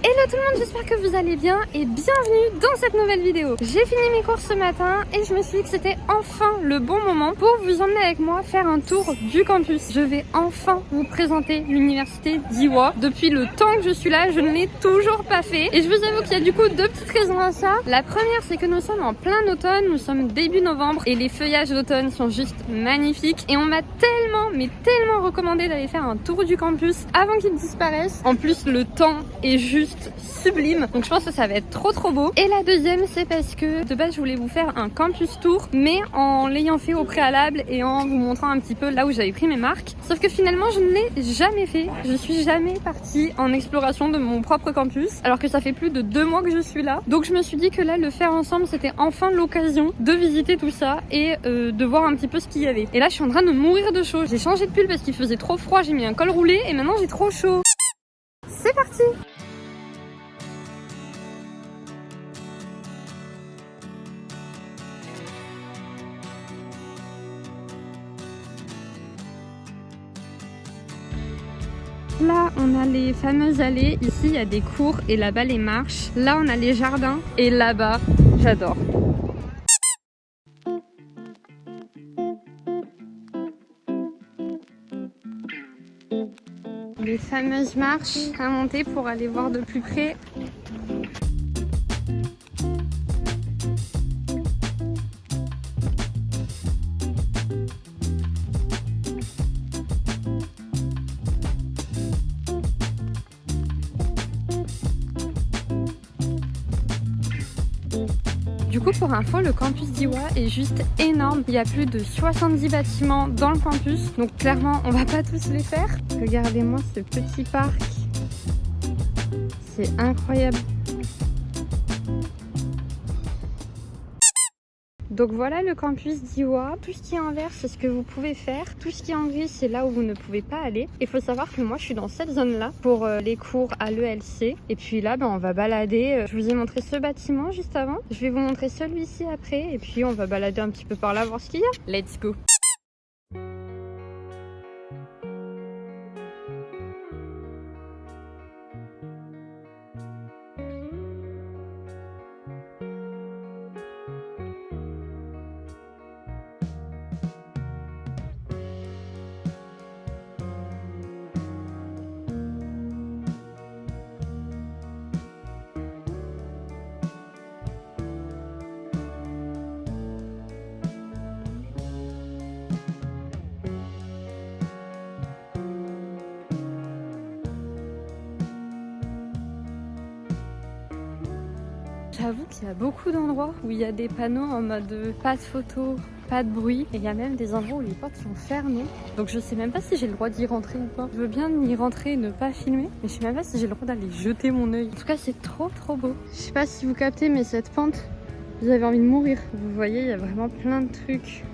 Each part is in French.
Hello tout le monde, j'espère que vous allez bien et bienvenue dans cette nouvelle vidéo. J'ai fini mes courses ce matin et je me suis dit que c'était enfin le bon moment pour vous emmener avec moi faire un tour du campus. Je vais enfin vous présenter l'université d'Iwa. Depuis le temps que je suis là, je ne l'ai toujours pas fait. Et je vous avoue qu'il y a du coup deux petites raisons à ça. La première, c'est que nous sommes en plein automne, nous sommes début novembre et les feuillages d'automne sont juste magnifiques. Et on m'a tellement recommandé d'aller faire un tour du campus avant qu'il disparaisse. En plus, le temps est juste sublime, donc je pense que ça va être trop beau. Et la deuxième, c'est parce que de base je voulais vous faire un campus tour, mais en l'ayant fait au préalable et en vous montrant un petit peu là où j'avais pris mes marques. Sauf que finalement je ne l'ai jamais fait, je suis jamais partie en exploration de mon propre campus, alors que ça fait plus de 2 mois que je suis là. Donc je me suis dit que là, le faire ensemble, c'était enfin l'occasion de visiter tout ça et de voir un petit peu ce qu'il y avait. Et là je suis en train de mourir de chaud, j'ai changé de pull parce qu'il faisait trop froid, j'ai mis un col roulé et maintenant j'ai trop chaud. C'est parti! Là, on a les fameuses allées. Ici, il y a des cours et là-bas, les marches. Là, on a les jardins et là-bas, j'adore. Les fameuses marches à monter pour aller voir de plus près. Du coup, pour info, le campus d'Iwa est juste énorme. Il y a plus de 70 bâtiments dans le campus. Donc clairement, on va pas tous les faire. Regardez-moi ce petit parc. C'est incroyable. Donc voilà le campus d'Iwa. Tout ce qui est en vert, c'est ce que vous pouvez faire. Tout ce qui est en gris, c'est là où vous ne pouvez pas aller. Il faut savoir que moi, je suis dans cette zone-là pour les cours à l'ELC. Et puis là, on va balader. Je vous ai montré ce bâtiment juste avant. Je vais vous montrer celui-ci après. Et puis, on va balader un petit peu par là, voir ce qu'il y a. Let's go! J'avoue qu'il y a beaucoup d'endroits où il y a des panneaux en mode pas de photos, pas de bruit. Et il y a même des endroits où les portes sont fermées. Donc je sais même pas si j'ai le droit d'y rentrer ou pas. Je veux bien y rentrer et ne pas filmer, mais je sais même pas si j'ai le droit d'aller jeter mon œil. En tout cas, c'est trop beau. Je sais pas si vous captez, mais cette pente, vous avez envie de mourir. Vous voyez, il y a vraiment plein de trucs.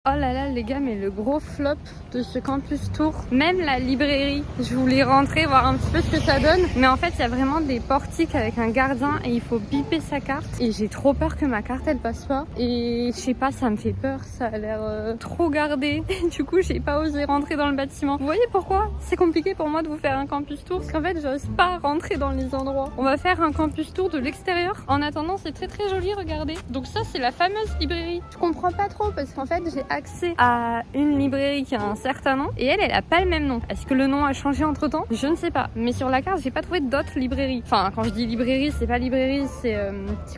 Oh là là les gars, mais le gros flop de ce campus tour, même la librairie, je voulais rentrer voir un petit peu ce que ça donne, mais en fait il y a vraiment des portiques avec un gardien et il faut biper sa carte et j'ai trop peur que ma carte elle passe pas et je sais pas, ça me fait peur, ça a l'air trop gardé et du coup j'ai pas osé rentrer dans le bâtiment. Vous voyez pourquoi c'est compliqué pour moi de vous faire un campus tour, parce qu'en fait j'ose pas rentrer dans les endroits. On va faire un campus tour de l'extérieur. En attendant, c'est très joli, regardez. Donc ça c'est la fameuse librairie. Je comprends pas trop parce qu'en fait j'ai accès à une librairie qui a un certain nom et elle a pas le même nom. Est-ce que le nom a changé entre temps? Je ne sais pas, mais sur la carte j'ai pas trouvé d'autres librairies. Enfin, quand je dis librairie, c'est pas librairie, c'est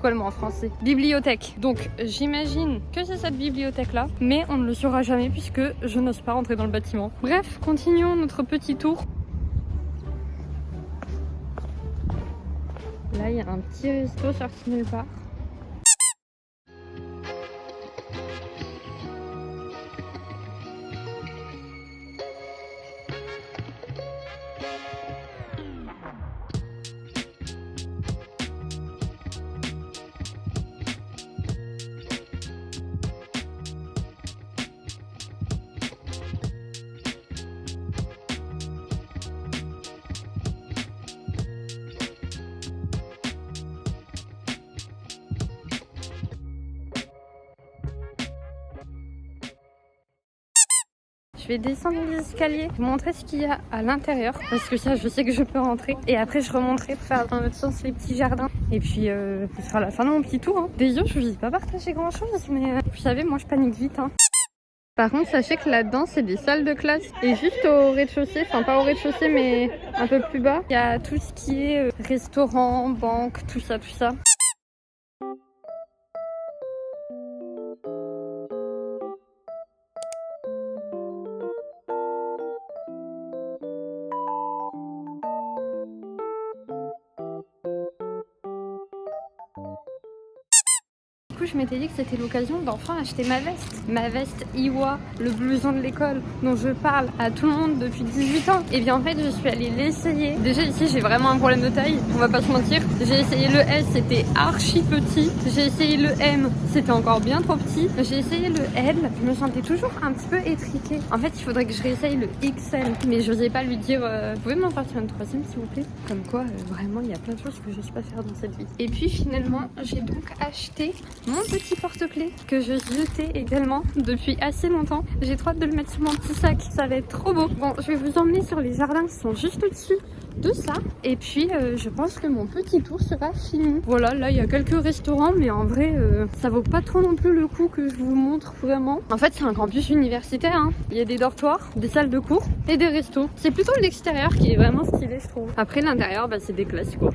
quoi le mot en français? Bibliothèque. Donc j'imagine que c'est cette bibliothèque là, mais on ne le saura jamais puisque je n'ose pas rentrer dans le bâtiment. Bref, continuons notre petit tour. Là il y a un petit resto sorti nulle part. vais descendre les escaliers, vous montrer ce qu'il y a à l'intérieur, parce que ça je sais que je peux rentrer. Et après je remonterai pour faire dans l'autre sens les petits jardins. Et puis ce sera la fin de mon petit tour. Hein. Des yeux, je vous ai pas partagé grand chose, mais vous savez, moi je panique vite. Hein. Par contre, sachez que là-dedans, c'est des salles de classe. Et juste au rez-de-chaussée, enfin pas au rez-de-chaussée, mais un peu plus bas, il y a tout ce qui est restaurant, banque, tout ça, tout ça. Du coup, je m'étais dit que c'était l'occasion d'enfin acheter ma veste Iwa, le blouson de l'école dont je parle à tout le monde depuis 18 ans. Et bien en fait, je suis allée l'essayer. Déjà ici, j'ai vraiment un problème de taille, on va pas se mentir. J'ai essayé le S, c'était archi petit. J'ai essayé le M, c'était encore bien trop petit. J'ai essayé le L, je me sentais toujours un petit peu étriquée. En fait, il faudrait que je réessaye le XL, mais j'osais pas lui dire vous pouvez m'en sortir une troisième s'il vous plaît. Comme quoi, vraiment, il y a plein de choses que je sais pas faire dans cette vie. Et puis finalement, j'ai donc acheté mon petit porte-clés que je jetais également depuis assez longtemps. J'ai trop hâte de le mettre sur mon petit sac, ça va être trop beau. Bon, je vais vous emmener sur les jardins qui sont juste au-dessus de ça. Et puis je pense que mon petit tour sera fini. Voilà, là il y a quelques restaurants, mais en vrai ça vaut pas trop non plus le coup que je vous montre vraiment. En fait c'est un campus universitaire, hein. Il y a des dortoirs, des salles de cours et des restos. C'est plutôt l'extérieur qui est vraiment stylé je trouve. Après l'intérieur bah, c'est des classes quoi.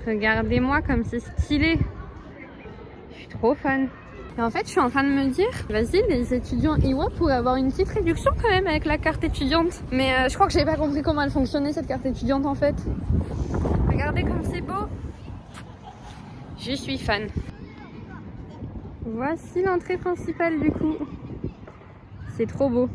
Regardez-moi comme c'est stylé. Je suis trop fan. Et en fait, je suis en train de me dire, vas-y, les étudiants Iwa pourraient avoir une petite réduction quand même avec la carte étudiante. Mais je crois que j'ai pas compris comment elle fonctionnait cette carte étudiante en fait. Regardez comme c'est beau. Je suis fan. Voici l'entrée principale du coup. C'est trop beau.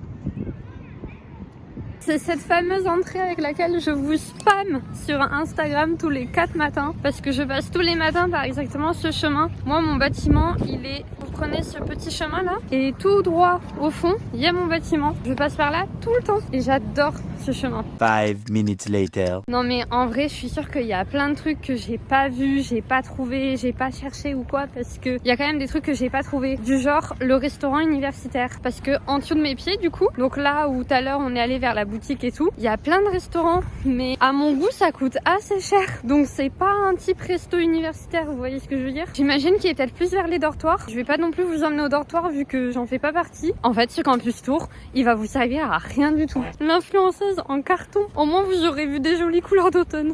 C'est cette fameuse entrée avec laquelle je vous spam sur Instagram tous les 4 matins. Parce que je passe tous les matins par exactement ce chemin. Moi, mon bâtiment, il est... Vous prenez ce petit chemin là et tout droit au fond, il y a mon bâtiment. Je passe par là tout le temps et j'adore ce chemin. 5 minutes later. Non mais en vrai, je suis sûre qu'il y a plein de trucs que j'ai pas vu, j'ai pas trouvé, j'ai pas cherché ou quoi parce que il y a quand même des trucs que j'ai pas trouvé. Du genre le restaurant universitaire parce que en dessous de mes pieds du coup, donc là où tout à l'heure on est allé vers la boutique et tout, il y a plein de restaurants mais à mon goût ça coûte assez cher. Donc c'est pas un type resto universitaire, vous voyez ce que je veux dire? J'imagine qu'il est peut-être plus vers les dortoirs. Je vais pas non plus vous emmener au dortoir vu que j'en fais pas partie. En fait, ce campus tour, il va vous servir à rien du tout. L'influenceuse en carton, au moins vous aurez vu des jolies couleurs d'automne.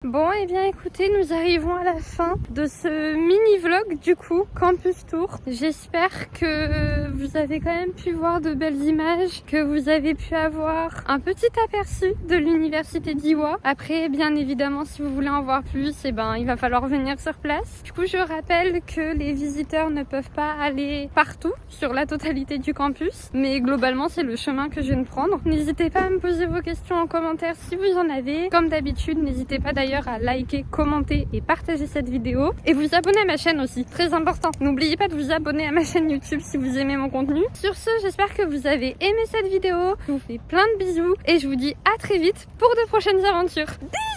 Bon et bien écoutez, nous arrivons à la fin de ce mini vlog du coup, campus tour. J'espère que vous avez quand même pu voir de belles images, que vous avez pu avoir un petit aperçu de l'université d'Iwa. Après bien évidemment si vous voulez en voir plus, eh ben, il va falloir venir sur place. Du coup je rappelle que les visiteurs ne peuvent pas aller partout sur la totalité du campus, mais globalement c'est le chemin que je viens de prendre. N'hésitez pas à me poser vos questions en commentaire si vous en avez. Comme d'habitude, n'hésitez pas d'ailleurs à liker, commenter et partager cette vidéo et vous abonner à ma chaîne aussi, très important. N'oubliez pas de vous abonner à ma chaîne YouTube si vous aimez mon contenu. Sur ce, j'espère que vous avez aimé cette vidéo. Je vous fais plein de bisous et je vous dis à très vite pour de prochaines aventures. Bisous.